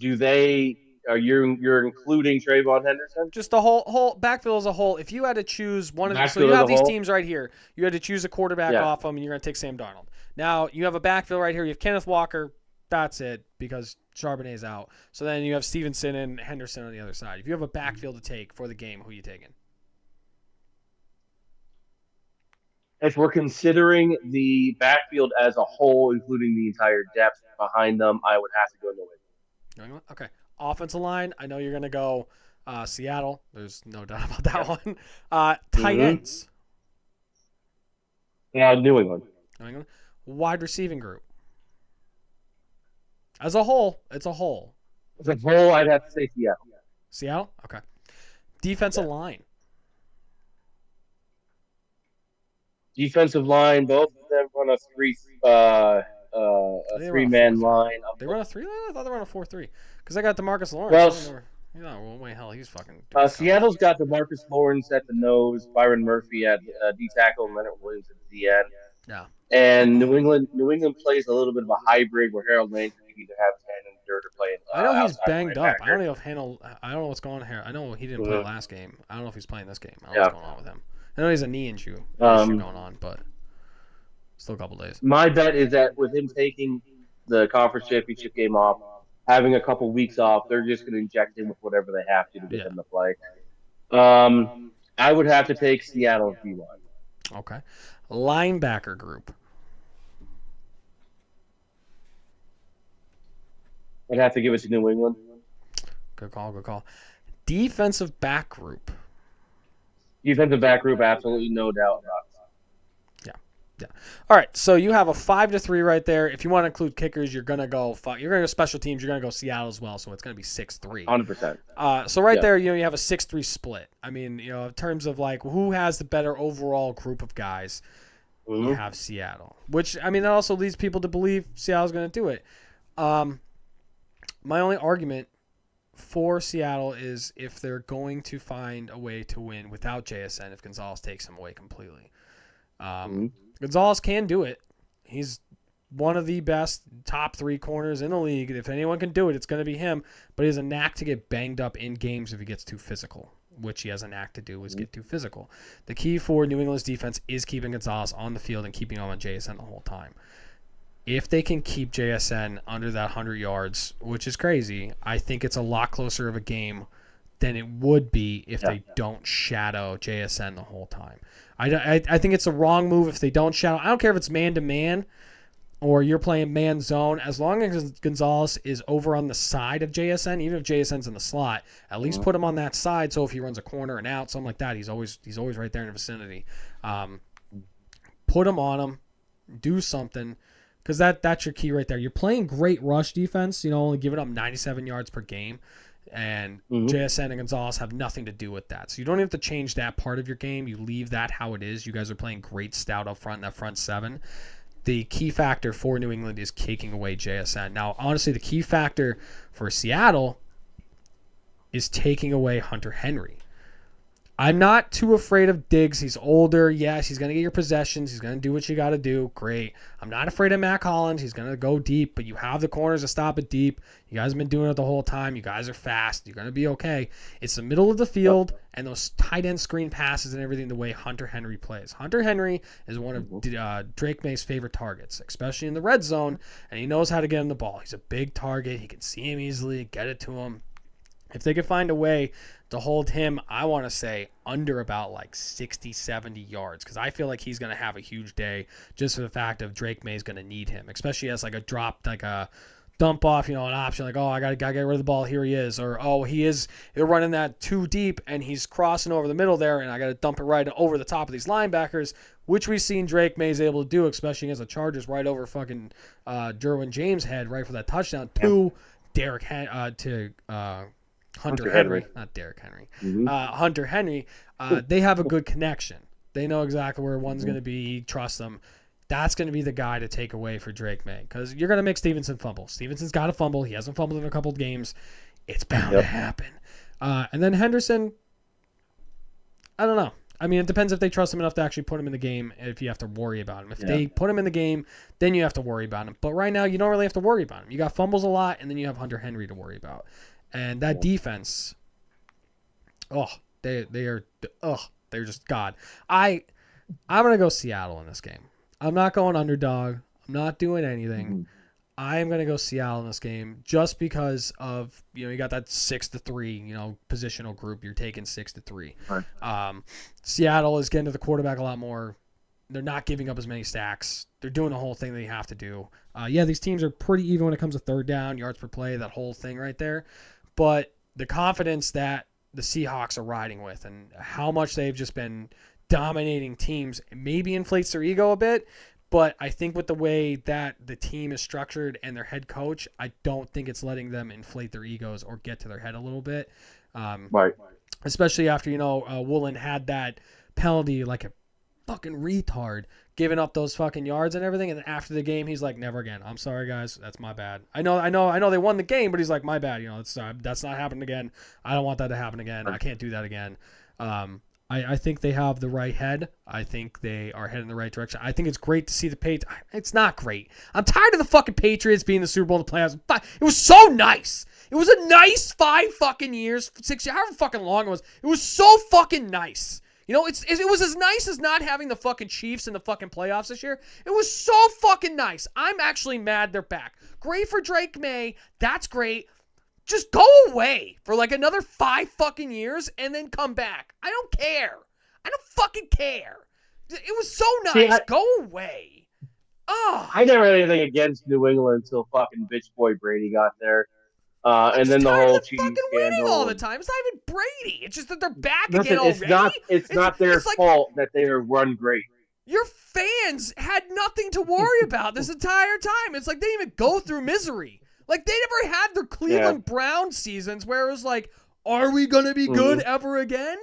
You're including Trayvon Henderson? Just the whole backfield as a whole. If you had to choose one of them, so you have these teams right here. You had to choose a quarterback off them, and you're going to take Sam Darnold. Now, you have a backfield right here. You have Kenneth Walker. That's it, because Charbonnet's out. So then you have Stevenson and Henderson on the other side. If you have a backfield to take for the game, who are you taking? If we're considering the backfield as a whole, including the entire depth behind them, I would have to go New England. Okay. Offensive line, I know you're going to go Seattle. There's no doubt about that one. Tight ends. New England. Wide receiving group. As a whole, it's a whole. As a whole, I'd have to say Seattle. Seattle? Okay. Defensive line. Defensive line, both of them run a three-man line. They run a 3-line? I thought they run a 4-3. Because I got DeMarcus Lawrence. Well, wait, hell, he's fucking... Seattle's got DeMarcus Lawrence at the nose, Byron Murphy at D-tackle, and Leonard Williams at the end. Yeah. And New England plays a little bit of a hybrid where Harold Lane can either have his hand in the dirt or play. I know he's banged up. I don't know what's going on here. I know he didn't play last game. I don't know if he's playing this game. I don't know what's going on with him. I know he's a knee issue going on, but still a couple days. My bet is that with him taking the conference championship game off, having a couple weeks off, they're just going to inject him with whatever they have to get him to play. I would have to take Seattle if he won. Okay. Linebacker group. I'd have to give it to New England. Good call. Defensive back group. Defensive back group, absolutely no doubt about it. Yeah. All right, so you have a 5-3 right there. If you want to include kickers, you're gonna go special teams. You're gonna go Seattle as well, so it's gonna be 6-3. 100%. So there, you have a 6-3 split. I mean, in terms of like who has the better overall group of guys, you have Seattle. Which I mean, that also leads people to believe Seattle's gonna do it. My only argument for Seattle is if they're going to find a way to win without JSN, if Gonzalez takes him away completely. Gonzalez can do it. He's one of the best top 3 corners in the league. If anyone can do it, it's going to be him. But he has a knack to get banged up in games if he gets too physical, which he has a knack to do is get too physical. The key for New England's defense is keeping Gonzalez on the field and keeping him on JSN the whole time. If they can keep JSN under that 100 yards, which is crazy, I think it's a lot closer of a game than it would be if they don't shadow JSN the whole time. I think it's a wrong move if they don't shadow. I don't care if it's man-to-man or you're playing man zone. As long as Gonzalez is over on the side of JSN, even if JSN's in the slot, at least put him on that side so if he runs a corner and out, something like that, he's always right there in the vicinity. Put him on him. Do something. Because that's your key right there. You're playing great rush defense, only giving up 97 yards per game. And JSN and Gonzalez have nothing to do with that. So you don't have to change that part of your game. You leave that how it is. You guys are playing great stout up front in that front 7. The key factor for New England is taking away JSN. Now, honestly, the key factor for Seattle is taking away Hunter Henry. I'm not too afraid of Diggs. He's older. Yes, he's going to get your possessions. He's going to do what you got to do. Great. I'm not afraid of Matt Collins. He's going to go deep, but you have the corners to stop it deep. You guys have been doing it the whole time. You guys are fast. You're going to be okay. It's the middle of the field and those tight end screen passes and everything the way Hunter Henry plays. Hunter Henry is one of Drake May's favorite targets, especially in the red zone, and he knows how to get him the ball. He's a big target. He can see him easily, get it to him. If they could find a way to hold him, I want to say under about like 60, 70 yards, because I feel like he's going to have a huge day just for the fact of Drake May's going to need him, especially as like a drop, like a dump off, an option like, oh, I got to get rid of the ball. Here he is. Or, oh, they're running that too deep and he's crossing over the middle there and I got to dump it right over the top of these linebackers, which we've seen Drake May's able to do, especially against the Chargers right over fucking Derwin James' head right for that touchdown to Hunter Henry, not Derrick Henry. Hunter Henry, they have a good connection. They know exactly where one's going to be. Trust them. That's going to be the guy to take away for Drake May because you're going to make Stevenson fumble. Stevenson's got to fumble. He hasn't fumbled in a couple of games. It's bound to happen. And then Henderson, I don't know. I mean, it depends if they trust him enough to actually put him in the game if you have to worry about him. If they put him in the game, then you have to worry about him. But right now, you don't really have to worry about him. You got fumbles a lot, and then you have Hunter Henry to worry about. And that defense, they're just God. I'm gonna go Seattle in this game. I'm not going underdog. I'm not doing anything. I am gonna go Seattle in this game just because of you got that 6-3 positional group. You're taking 6-3. Right. Seattle is getting to the quarterback a lot more. They're not giving up as many stacks. They're doing the whole thing they have to do. These teams are pretty even when it comes to third down, yards per play, that whole thing right there. But the confidence that the Seahawks are riding with and how much they've just been dominating teams maybe inflates their ego a bit. But I think with the way that the team is structured and their head coach, I don't think it's letting them inflate their egos or get to their head a little bit. Right. Especially after, Woolen had that penalty like a fucking retard, giving up those fucking yards and everything. And then after the game, he's like, never again. I'm sorry, guys. That's my bad. I know they won the game, but he's like, my bad. That's not happening again. I don't want that to happen again. I can't do that again. I think they have the right head. I think they are heading in the right direction. I think it's great to see the Patriots. It's not great. I'm tired of the fucking Patriots being in the Super Bowl in the playoffs. It was so nice. It was a nice 5 fucking years, 6 years, however fucking long it was. It was so fucking nice. It was as nice as not having the fucking Chiefs in the fucking playoffs this year. It was so fucking nice. I'm actually mad they're back. Great for Drake May. That's great. Just go away for like another 5 fucking years and then come back. I don't care. I don't fucking care. It was so nice. Go away. I never had anything against New England until fucking bitch boy Brady got there. And then the whole cheating scandal. All the time. It's not even Brady. It's just that they're back again already. It's not their fault that they are run great. Your fans had nothing to worry about this entire time. It's like they didn't even go through misery. Like, they never had their Cleveland Brown seasons where it was like, are we going to be good ever again?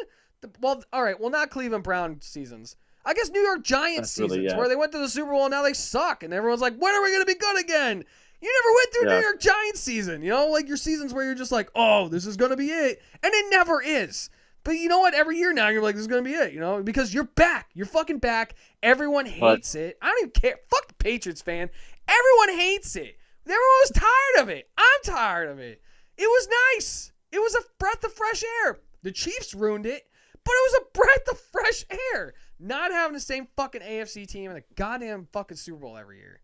Well, all right. Well, not Cleveland Brown seasons. I guess New York Giants seasons where they went to the Super Bowl and now they suck. And everyone's like, when are we going to be good again? You never went through New York Giants season. Like your seasons where you're just like, oh, this is going to be it. And it never is. But you know what? Every year now you're like, this is going to be it, because you're back. You're fucking back. Everyone hates it. I don't even care. Fuck the Patriots fan. Everyone hates it. Everyone was tired of it. I'm tired of it. It was nice. It was a breath of fresh air. The Chiefs ruined it, but it was a breath of fresh air. Not having the same fucking AFC team in the goddamn fucking Super Bowl every year.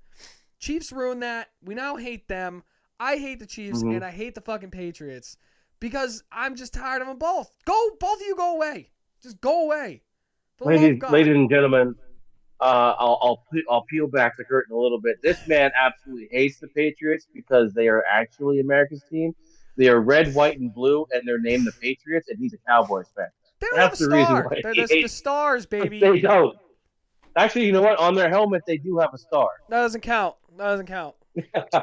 Chiefs ruined that. We now hate them. I hate the Chiefs and I hate the fucking Patriots because I'm just tired of them both. Both of you go away. Just go away. Ladies and gentlemen, I'll peel back the curtain a little bit. This man absolutely hates the Patriots because they are actually America's team. They are red, white, and blue, and they're named the Patriots, and he's a Cowboys fan. They don't have a star. They're the stars, baby. They don't. Actually, you know what? On their helmet, they do have a star. That doesn't count.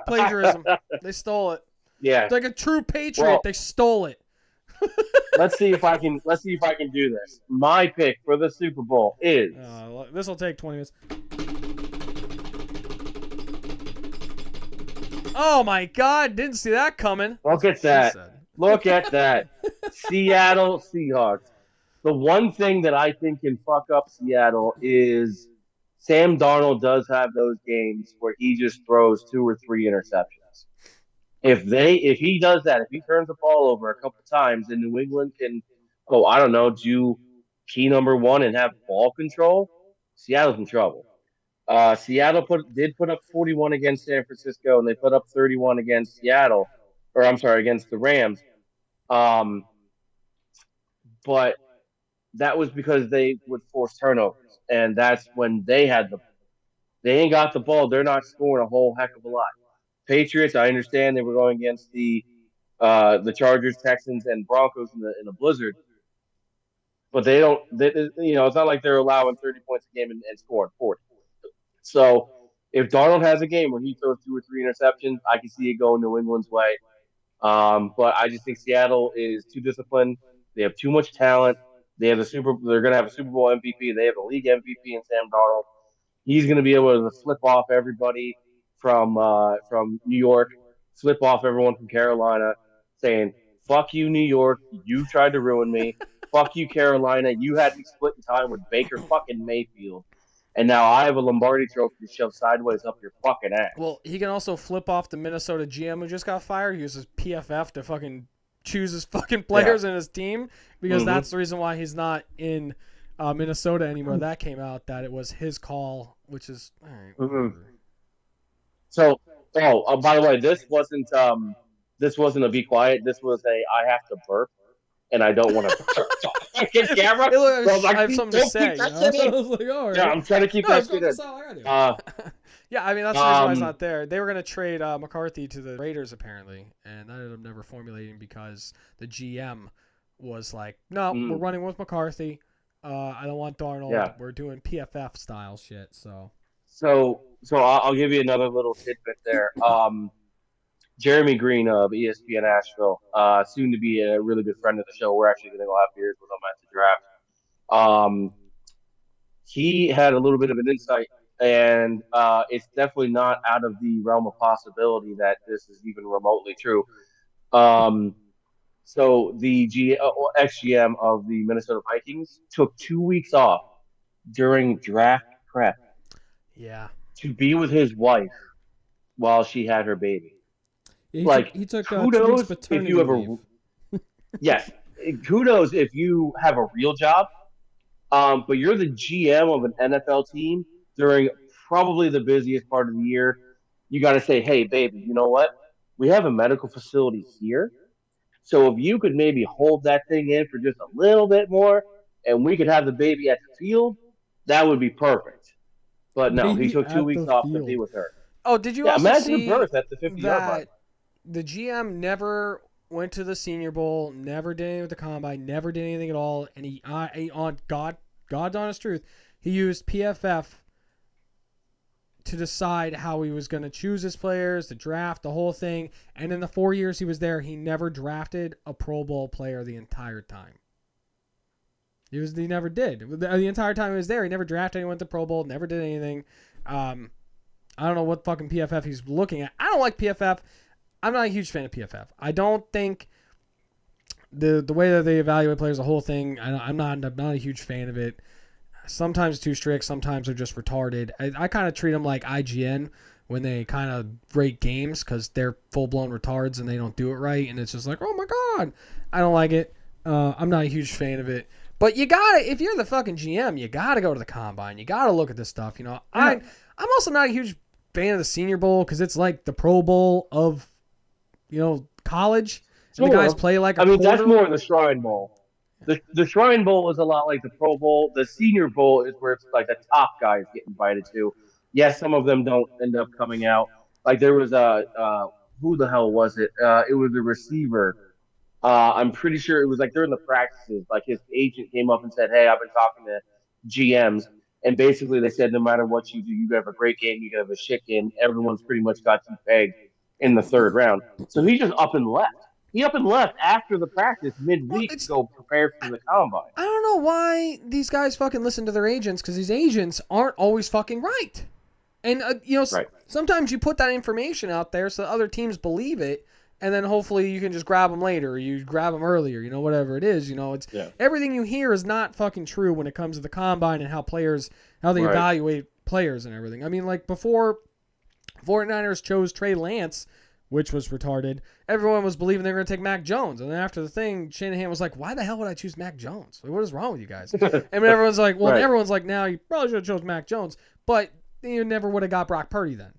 Plagiarism. They stole it. Yeah. It's like a true Patriot. They stole it. Let's see if I can do this. My pick for the Super Bowl is. This will take 20 minutes. Oh my God! Didn't see that coming. Look at that. Look at that. Seattle Seahawks. The one thing that I think can fuck up Seattle is Sam Darnold does have those games where he just throws 2 or 3 interceptions. If he does that, if he turns the ball over a couple times, then New England can, oh, I don't know, do key number one and have ball control, Seattle's in trouble. Seattle did put up 41 against San Francisco, and they put up 31 against Seattle, or I'm sorry, against the Rams. Um, but that was because they would force turnovers, and that's when they ain't got the ball. They're not scoring a whole heck of a lot. Patriots, I understand they were going against the Chargers, Texans, and Broncos in the blizzard, but they don't. It's not like they're allowing 30 points a game and scoring 40. So if Darnold has a game where he throws 2 or 3 interceptions, I can see it going New England's way. But I just think Seattle is too disciplined. They have too much talent. They're going to have a Super Bowl MVP. They have a league MVP in Sam Darnold. He's going to be able to flip off everybody from New York, flip off everyone from Carolina, saying, "Fuck you, New York. You tried to ruin me. Fuck you, Carolina. You had me split in time with Baker fucking Mayfield. And now I have a Lombardi trophy to shove sideways up your fucking ass." Well, he can also flip off the Minnesota GM who just got fired. He uses PFF to fucking choose his fucking players in his team because that's the reason why he's not in Minnesota anymore. That came out that it was his call, which is all right. So, by the way, this wasn't a be quiet. This was a I have to burp, and I don't want to burp on camera. I have something to say. I was like, oh, right. Yeah, I'm trying to keep that shit in. Yeah, I mean, that's the reason why he's not there. They were going to trade McCarthy to the Raiders, apparently, and that ended up never formulating because the GM was like, no, we're running with McCarthy. I don't want Darnold. Yeah. We're doing PFF style shit. So I'll give you another little tidbit there. Jeremy Green of ESPN Asheville, soon to be a really good friend of the show. We're actually going to go have beers with him at the draft. He had a little bit of an insight, and it's definitely not out of the realm of possibility that this is even remotely true. So the ex-GM of the Minnesota Vikings took 2 weeks off during draft prep. Yeah. To be with his wife while she had her baby. Yeah, he took kudos if you have yes, kudos if you have a real job. But you're the GM of an NFL team during probably the busiest part of the year. You got to say, hey, baby, you know what? We have a medical facility here. So if you could maybe hold that thing in for just a little bit more and we could have the baby at the field, that would be perfect. But no, he took 2 weeks off to be with her. Oh, did you also imagine see a birth at the 50-yard line? The GM never went to the Senior Bowl, never did anything with the Combine, never did anything at all, and he on God's honest truth, he used PFF to decide how he was going to choose his players, the draft, the whole thing. And in the 4 years he was there, he never drafted a Pro Bowl player the entire time. He never did. The entire time he was there, he never drafted anyone to Pro Bowl, never did anything. I don't know what fucking PFF he's looking at. I don't like PFF. I'm not a huge fan of PFF. I don't think the way that they evaluate players, the whole thing, I'm not a huge fan of it. Sometimes too strict, sometimes they're just retarded. I kind of treat them like IGN when they kind of rate games because they're full-blown retards and they don't do it right, and it's just like, oh my God, I don't like it. I'm not a huge fan of it. But you gotta, if you're the fucking GM, you gotta go to the Combine. You gotta look at this stuff. You know, I'm also not a huge fan of the Senior Bowl because it's like the Pro Bowl of, college. Sure. The guys play like a quarter. That's more the Shrine Bowl. The Shrine Bowl is a lot like the Pro Bowl. The Senior Bowl is where it's like the top guys get invited to. Yes, some of them don't end up coming out. Like there was who the hell was it? It was a receiver. I'm pretty sure it was like during the practices. Like his agent came up and said, "Hey, I've been talking to GMs, and basically they said no matter what you do, you have a great game, you have a shit game. Everyone's pretty much got you pegged in the third round." So he just up and left. He up and left after the practice midweek to go prepare for the Combine. I don't know why these guys fucking listen to their agents because these agents aren't always fucking right. And, right. Sometimes you put that information out there so that other teams believe it, and then hopefully you can just grab them later, or you grab them earlier, whatever it is, it's everything you hear is not fucking true when it comes to the combine and how they evaluate players and everything. I mean, like before 49ers chose Trey Lance, which was retarded, everyone was believing they were going to take Mac Jones. And then after the thing, Shanahan was like, why the hell would I choose Mac Jones? Like, what is wrong with you guys? And everyone's like, well, everyone's like, now you probably should have chose Mac Jones. But you never would have got Brock Purdy then.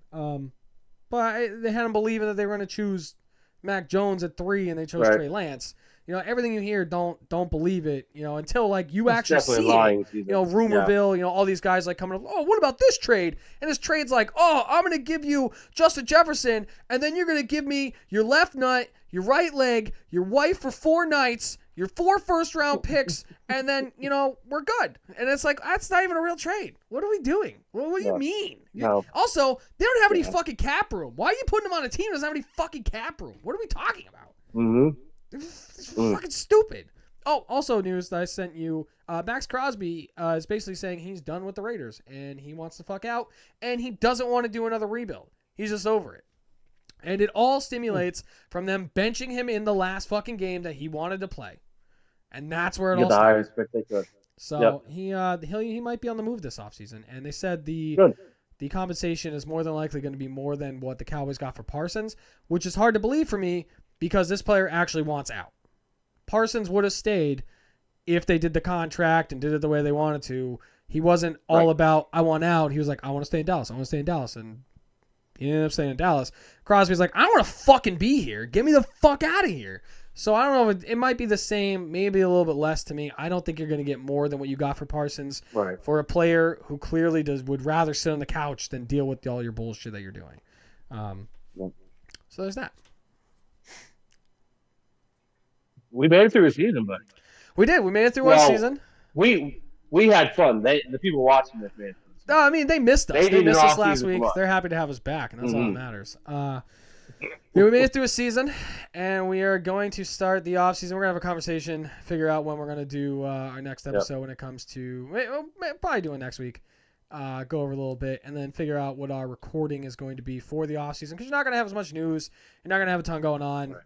But they had them believing that they were going to choose Mac Jones at 3 and they chose Trey Lance. Everything you hear, don't believe it, until like you actually see it. Rumorville, all these guys like coming up, oh, what about this trade? And this trade's like, oh, I'm going to give you Justin Jefferson, and then you're going to give me your left nut, your right leg, your wife for 4 nights, your 4 first-round picks, and then, we're good. And it's like, that's not even a real trade. What are we doing? What do you mean? No. Also, they don't have any fucking cap room. Why are you putting them on a team that doesn't have any fucking cap room? What are we talking about? Mm-hmm. It's fucking stupid. Oh, also news that I sent you. Max Crosby is basically saying he's done with the Raiders and he wants to fuck out and he doesn't want to do another rebuild. He's just over it. And it all stimulates from them benching him in the last fucking game that he wanted to play. And that's where it all started. So he might be on the move this offseason. And they said the compensation is more than likely going to be more than what the Cowboys got for Parsons, which is hard to believe for me because this player actually wants out. Parsons would have stayed if they did the contract and did it the way they wanted to. He wasn't all about, I want out. He was like, I want to stay in Dallas. I want to stay in Dallas. And he ended up staying in Dallas. Crosby's like, I want to fucking be here. Get me the fuck out of here. So I don't know. It might be the same, maybe a little bit less to me. I don't think you're going to get more than what you got for Parsons for a player who clearly would rather sit on the couch than deal with all your bullshit that you're doing. So there's that. We made it through a season, buddy. We did. We made it through one season. We had fun. The people watching this, man. No, I mean, they missed us. They missed us last week. They're happy to have us back, and that's all that matters. We made it through a season, and we are going to start the offseason. We're going to have a conversation, figure out when we're going to do our next episode when it comes to we'll probably do it next week. Go over a little bit, and then figure out what our recording is going to be for the offseason, because you're not going to have as much news. You're not going to have a ton going on. Right.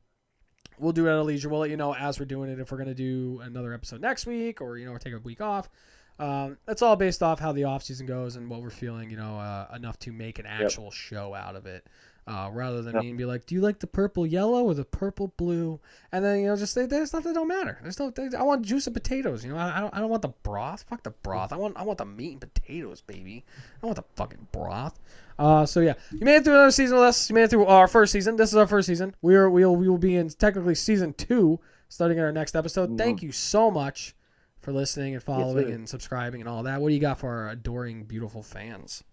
We'll do it at a leisure. We'll let you know as we're doing it if we're going to do another episode next week or, or take a week off. That's all based off how the offseason goes and what we're feeling, enough to make an actual show out of it. Rather than me and be like, do you like the purple yellow or the purple blue? And then, just say there's stuff that don't matter. I want juice and potatoes. I don't want the broth. Fuck the broth. I want the meat and potatoes, baby. I want the fucking broth. So yeah, you made it through another season with us. You made it through our first season. This is our first season. We will be in technically season 2, starting in our next episode. Mm-hmm. Thank you so much for listening and following and subscribing and all that. What do you got for our adoring, beautiful fans?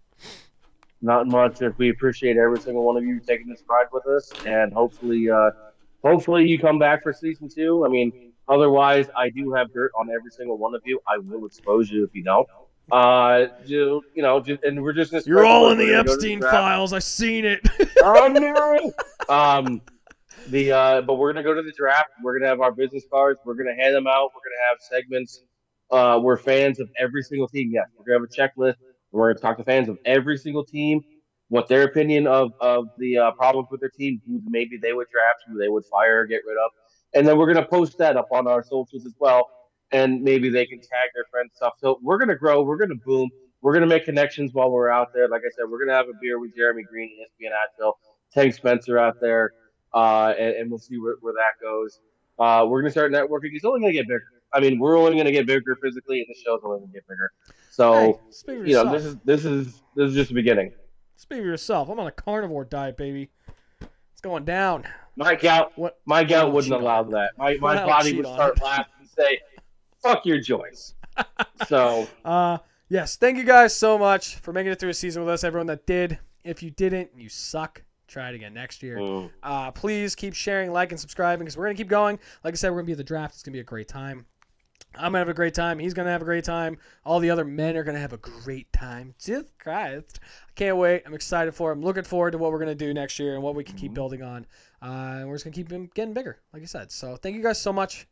Not much. We appreciate every single one of you taking this ride with us, and hopefully you come back for season 2. I mean, otherwise, I do have dirt on every single one of you. I will expose you if you don't. And we're just you're all in the Epstein files. I seen it. Oh no. But we're gonna go to the draft. We're gonna have our business cards. We're gonna hand them out. We're gonna have segments. We're fans of every single team. Yes, we're gonna have a checklist. We're gonna talk to fans of every single team, what their opinion of the problems with their team, who maybe they would draft, who they would fire or get rid of, and then we're gonna post that up on our socials as well. And maybe they can tag their friends and stuff. So we're gonna grow. We're gonna boom. We're gonna make connections while we're out there. Like I said, we're gonna have a beer with Jeremy Green, ESPN Asheville, Tank Spencer out there, and we'll see where that goes. We're gonna start networking. It's only gonna get bigger. I mean, we're only gonna get bigger physically, and the show's only gonna get bigger. So this is just the beginning. Speak for yourself. I'm on a carnivore diet, baby. It's going down. My gout wouldn't allow that. My body would start laughing and say, fuck your joints. So yes, thank you guys so much for making it through a season with us. Everyone that did. If you didn't, you suck. Try it again next year. Please keep sharing, like, and subscribing, because we're going to keep going. Like I said, we're going to be at the draft. It's going to be a great time. I'm going to have a great time. He's going to have a great time. All the other men are going to have a great time. Jesus Christ. I can't wait. I'm excited for it. I'm looking forward to what we're going to do next year and what we can keep building on. And we're just going to keep getting bigger, like I said. So thank you guys so much.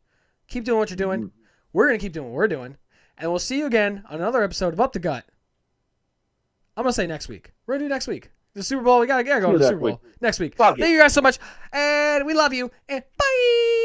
Keep doing what you're doing. We're going to keep doing what we're doing. And we'll see you again on another episode of Up the Gut. I'm going to say next week. We're going to do next week. The Super Bowl. We gotta go to Screw the that Super Bowl next week. Fuck it. Thank you guys so much, and we love you. And bye.